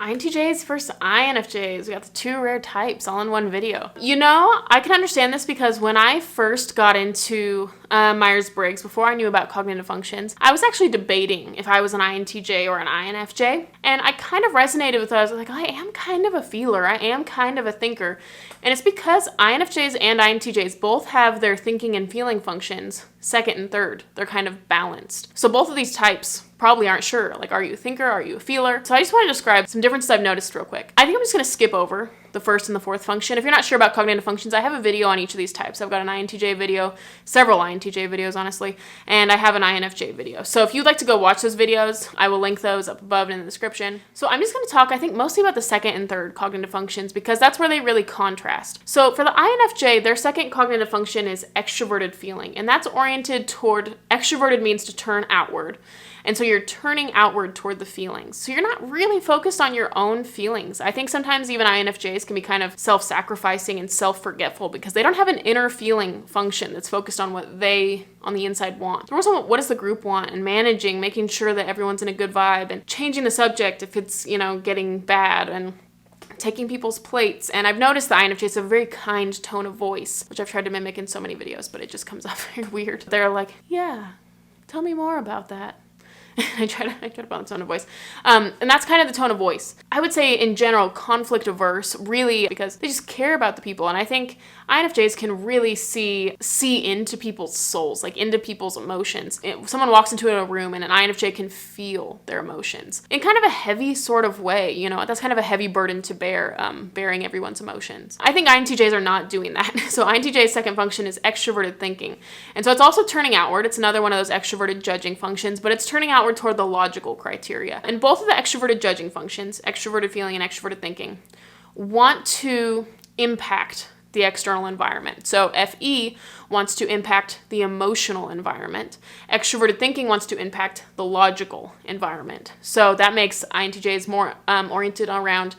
INTJs versus INFJs. We got the two rare types all in one video. You know, I can understand this because when I first got into Myers-Briggs, before I knew about cognitive functions, I was actually debating if I was an INTJ or an INFJ. And I kind of resonated with it. I was like, I am kind of a feeler. I am kind of a thinker. And it's because INFJs and INTJs both have their thinking and feeling functions second and third. They're kind of balanced. So both of these types probably aren't sure. Like, are you a thinker? Are you a feeler? So I just want to describe some differences I've noticed real quick. I think I'm just going to skip over the first and the fourth function. If you're not sure about cognitive functions, I have a video on each of these types. I've got an INTJ video, several INTJ videos, honestly, and I have an INFJ video. So if you'd like to go watch those videos, I will link those up above and in the description. So I'm just going to talk, I think, mostly about the second and third cognitive functions because that's where they really contrast. So for the INFJ, their second cognitive function is extroverted feeling, and that's oriented toward, extroverted means to turn outward. And so you're turning outward toward the feelings. So you're not really focused on your own feelings. I think sometimes even INFJs can be kind of self-sacrificing and self-forgetful because they don't have an inner feeling function that's focused on what they on the inside want. They're also what does the group want and managing, making sure that everyone's in a good vibe and changing the subject if it's, you know, getting bad and taking people's plates. And I've noticed the INFJs have a very kind tone of voice, which I've tried to mimic in so many videos, but it just comes off very weird. They're like, yeah, tell me more about that. I try to put on the tone of voice. And that's kind of the tone of voice. I would say in general, conflict averse, really, because they just care about the people. And I think INFJs can really see into people's souls, like into people's emotions. If someone walks into a room and an INFJ can feel their emotions in kind of a heavy sort of way, you know, that's kind of a heavy burden to bear, bearing everyone's emotions. I think INTJs are not doing that. So INTJ's second function is extroverted thinking. And so it's also turning outward. It's another one of those extroverted judging functions, but it's turning outward toward the logical criteria. And both of the extroverted judging functions, extroverted feeling and extroverted thinking, want to impact the external environment. So FE wants to impact the emotional environment. Extroverted thinking wants to impact the logical environment. So that makes INTJs more oriented around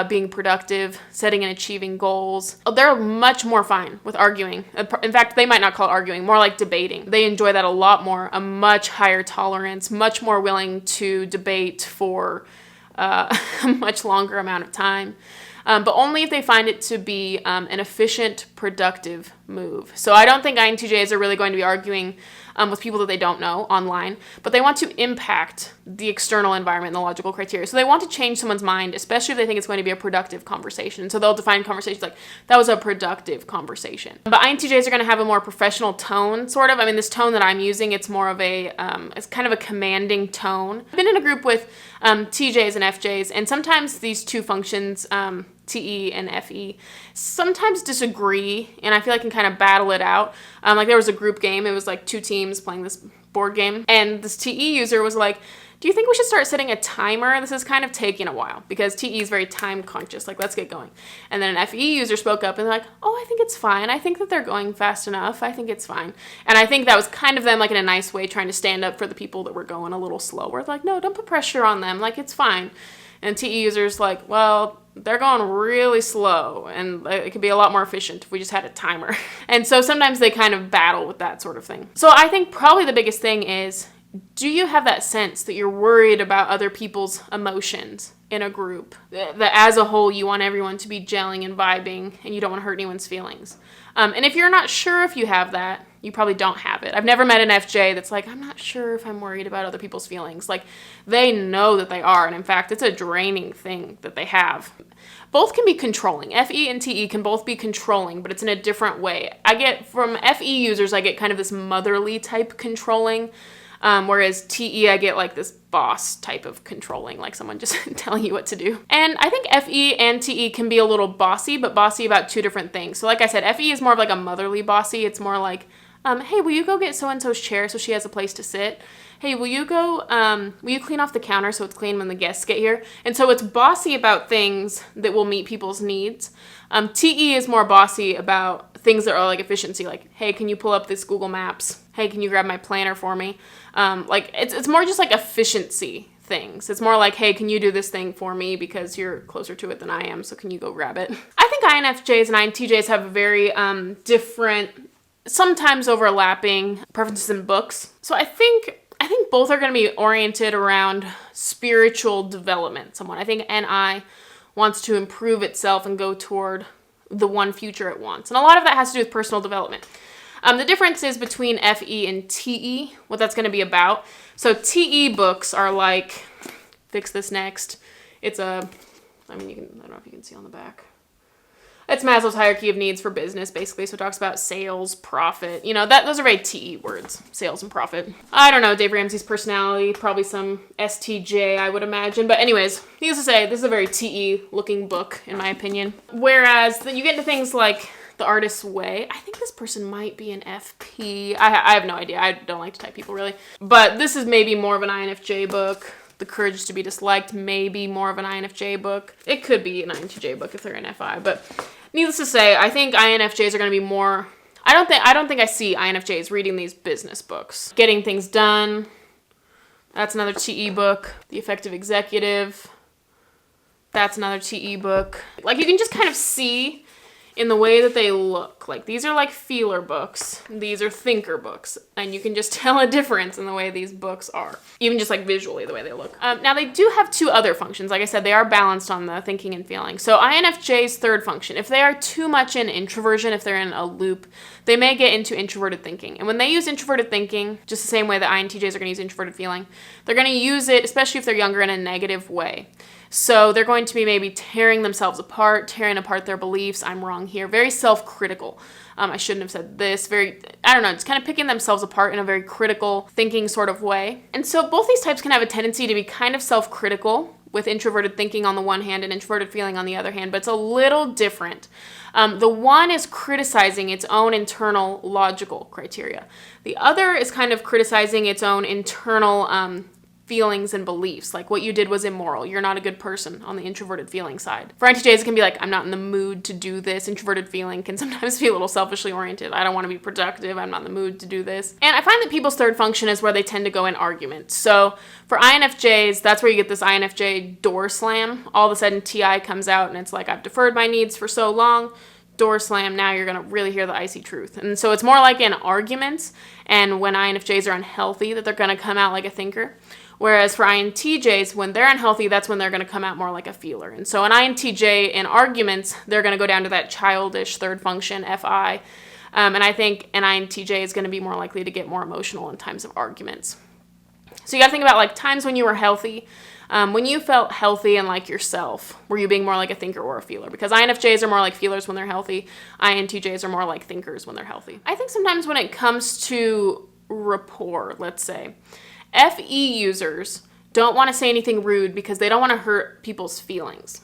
being productive, setting and achieving goals. They're much more fine with arguing. In fact, they might not call it arguing, more like debating. They enjoy that a lot more, a much higher tolerance, much more willing to debate for a much longer amount of time. But only if they find it to be an efficient, productive move. So I don't think INTJs are really going to be arguing with people that they don't know online, but they want to impact the external environment and the logical criteria. So they want to change someone's mind, especially if they think it's going to be a productive conversation. So they'll define conversations like, that was a productive conversation. But INTJs are going to have a more professional tone, sort of. I mean, this tone that I'm using, it's more of a, it's kind of a commanding tone. I've been in a group with TJs and FJs, and sometimes these two functions, TE and FE, sometimes disagree, and I feel like I can kind of battle it out. Like there was a group game, it was like two teams playing this board game, and this TE user was like, do you think we should start setting a timer? This is kind of taking a while because TE is very time conscious, like let's get going. And then an FE user spoke up and they're like, oh, I think it's fine. I think that they're going fast enough. I think it's fine. And I think that was kind of them like in a nice way trying to stand up for the people that were going a little slower. Like, no, don't put pressure on them. Like, it's fine. And TE users like, well, they're going really slow and it could be a lot more efficient if we just had a timer. And so sometimes they kind of battle with that sort of thing. So I think probably the biggest thing is, do you have that sense that you're worried about other people's emotions in a group? That as a whole, you want everyone to be gelling and vibing and you don't want to hurt anyone's feelings. And if you're not sure if you have that, you probably don't have it. I've never met an FJ that's like, I'm not sure if I'm worried about other people's feelings. Like, they know that they are. And in fact, it's a draining thing that they have. Both can be controlling. FE and TE can both be controlling, but it's in a different way. I get from FE users, I get kind of this motherly type controlling. Whereas TE, I get like this boss type of controlling, like someone just telling you what to do. And I think FE and TE can be a little bossy, but bossy about two different things. So like I said, FE is more of like a motherly bossy. It's more like, hey, will you go get so-and-so's chair so she has a place to sit? Hey, will you clean off the counter so it's clean when the guests get here? And so it's bossy about things that will meet people's needs. TE is more bossy about things that are like efficiency, like, hey, can you pull up this Google Maps? Hey, can you grab my planner for me? Like it's more just like efficiency things. It's more like, hey, can you do this thing for me because you're closer to it than I am, so can you go grab it? I think INFJs and INTJs have very different, sometimes overlapping preferences in books. So I think think both are going to be oriented around spiritual development. I think NI wants to improve itself and go toward the one future it wants. And a lot of that has to do with personal development. The difference is between FE and TE, what that's going to be about. So TE books are like, Fix This Next. It's I don't know if you can see on the back. It's Maslow's hierarchy of needs for business, basically. So it talks about sales, profit. Those are very TE words, sales and profit. I don't know, Dave Ramsey's personality, probably some STJ, I would imagine. But anyways, needless to say, this is a very TE looking book, in my opinion. Whereas you get into things like The Artist's Way. I think this person might be an FP. I have no idea. I don't like to type people, really. But this is maybe more of an INFJ book. The Courage to be Disliked, maybe more of an INFJ book. It could be an INTJ book if they're an FI, but needless to say, I think INFJs are going to be more... I don't think I see INFJs reading these business books. Getting Things Done. That's another TE book. The Effective Executive. That's another TE book. Like, you can just kind of see in the way that they look. Like, these are like feeler books. These are thinker books. And you can just tell a difference in the way these books are. Even just like visually, the way they look. Now, they do have two other functions. Like I said, they are balanced on the thinking and feeling. So INFJ's third function, if they are too much in introversion, if they're in a loop, they may get into introverted thinking. And when they use introverted thinking, just the same way that INTJs are going to use introverted feeling, they're going to use it, especially if they're younger, in a negative way. So they're going to be maybe tearing themselves apart, tearing apart their beliefs. I'm wrong here. Very self-critical. I shouldn't have said this. Just kind of picking themselves apart in a very critical thinking sort of way. And so both these types can have a tendency to be kind of self-critical, with introverted thinking on the one hand and introverted feeling on the other hand, but it's a little different. The one is criticizing its own internal logical criteria. The other is kind of criticizing its own internal feelings and beliefs, like what you did was immoral, you're not a good person, on the introverted feeling side. For INTJs, it can be like, I'm not in the mood to do this. Introverted feeling can sometimes be a little selfishly oriented. I don't want to be productive, I'm not in the mood to do this. And I find that people's third function is where they tend to go in arguments. So for INFJs, that's where you get this INFJ door slam. All of a sudden TI comes out and it's like, I've deferred my needs for so long, door slam, now you're going to really hear the icy truth. And so it's more like in arguments, and when INFJs are unhealthy, that they're going to come out like a thinker. Whereas for INTJs, when they're unhealthy, that's when they're going to come out more like a feeler. And so an INTJ in arguments, they're going to go down to that childish third function, FI. And I think an INTJ is going to be more likely to get more emotional in times of arguments. So you got to think about like times when you were healthy. When you felt healthy and like yourself, were you being more like a thinker or a feeler? Because INFJs are more like feelers when they're healthy. INTJs are more like thinkers when they're healthy. I think sometimes when it comes to rapport, let's say, FE users don't want to say anything rude because they don't want to hurt people's feelings.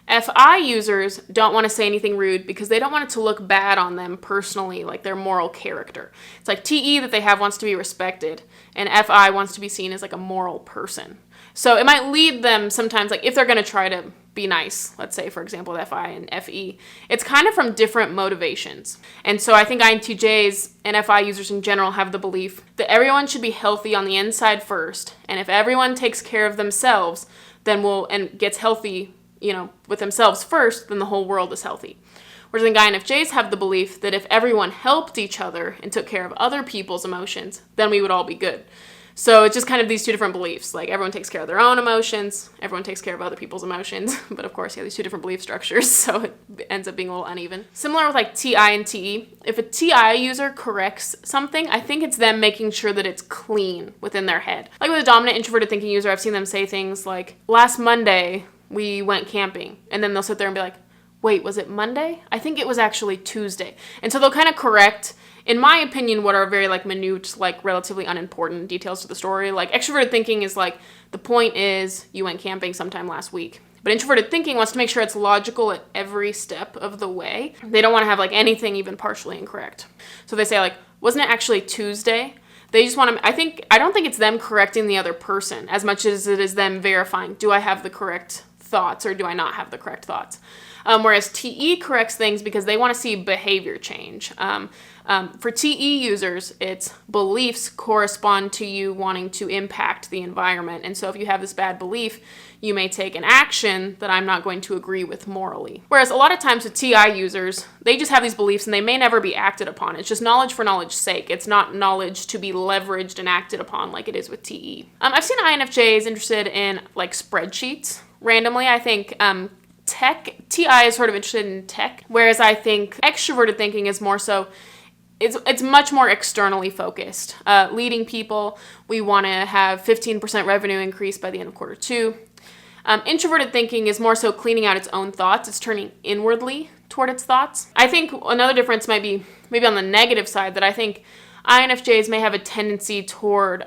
FI users don't want to say anything rude because they don't want it to look bad on them personally, like their moral character. It's like TE that they have wants to be respected, and FI wants to be seen as like a moral person. So it might lead them sometimes, like if they're going to try to be nice, let's say, for example, with FI and FE, it's kind of from different motivations. And so I think INTJs and FI users in general have the belief that everyone should be healthy on the inside first. And if everyone takes care of themselves, and gets healthy, with themselves first, then the whole world is healthy. Whereas I think INFJs have the belief that if everyone helped each other and took care of other people's emotions, then we would all be good. So it's just kind of these two different beliefs. Like everyone takes care of their own emotions, everyone takes care of other people's emotions. But of course, these two different belief structures, so it ends up being a little uneven. Similar with like TI and TE. If a TI user corrects something, I think it's them making sure that it's clean within their head. Like with a dominant introverted thinking user, I've seen them say things like, last Monday we went camping. And then they'll sit there and be like, wait, was it Monday? I think it was actually Tuesday. And so they'll kind of correct, in my opinion, what are very like minute, like relatively unimportant details to the story. Like extroverted thinking is like, the point is you went camping sometime last week. But introverted thinking wants to make sure it's logical at every step of the way. They don't want to have like anything even partially incorrect. So they say like, wasn't it actually Tuesday? They just want to, I don't think it's them correcting the other person as much as it is them verifying, do I have the correct thoughts or do I not have the correct thoughts? Whereas TE corrects things because they want to see behavior change. For TE users, its beliefs correspond to you wanting to impact the environment. And so if you have this bad belief, you may take an action that I'm not going to agree with morally. Whereas a lot of times with TI users, they just have these beliefs and they may never be acted upon. It's just knowledge for knowledge's sake. It's not knowledge to be leveraged and acted upon like it is with TE. I've seen INFJs interested in like spreadsheets. Randomly, I think TI is sort of interested in tech, whereas I think extroverted thinking is more so, it's much more externally focused. Leading people, we want to have 15% revenue increase by the end of quarter 2. Introverted thinking is more so cleaning out its own thoughts. It's turning inwardly toward its thoughts. I think another difference might be maybe on the negative side, that I think INFJs may have a tendency toward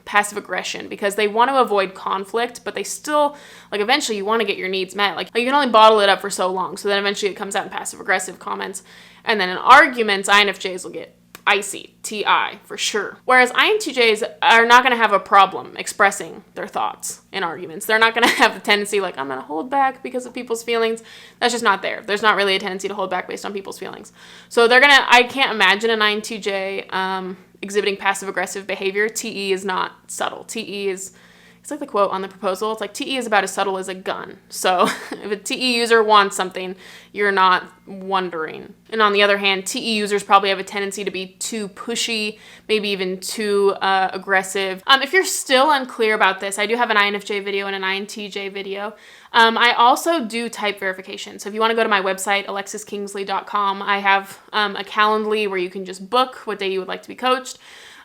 passive aggression because they want to avoid conflict, but they still, like, eventually you want to get your needs met. Like you can only bottle it up for so long, so then eventually it comes out in passive aggressive comments. And then in arguments, INFJs will get icy, TI, for sure. Whereas INTJs are not going to have a problem expressing their thoughts in arguments. They're not going to have the tendency like, I'm going to hold back because of people's feelings. That's just not there. There's not really a tendency to hold back based on people's feelings. So I can't imagine an INTJ exhibiting passive-aggressive behavior. TE is not subtle. TE is, it's like the quote on the proposal. It's like, TE is about as subtle as a gun. So if a TE user wants something, you're not wondering. And on the other hand, TE users probably have a tendency to be too pushy, maybe even too aggressive. If you're still unclear about this, I do have an INFJ video and an INTJ video. I also do type verification. So if you want to go to my website, alexiskingsley.com, I have a Calendly where you can just book what day you would like to be coached.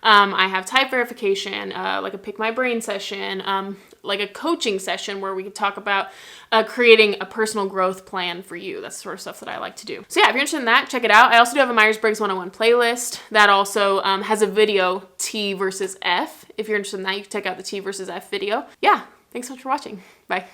I have type verification, like a pick my brain session, like a coaching session where we can talk about creating a personal growth plan for you. That's the sort of stuff that I like to do. So yeah, if you're interested in that, check it out. I also do have a Myers-Briggs 101 playlist that also has a video, T versus F. If you're interested in that, you can check out the T versus F video. Yeah, thanks so much for watching. Bye.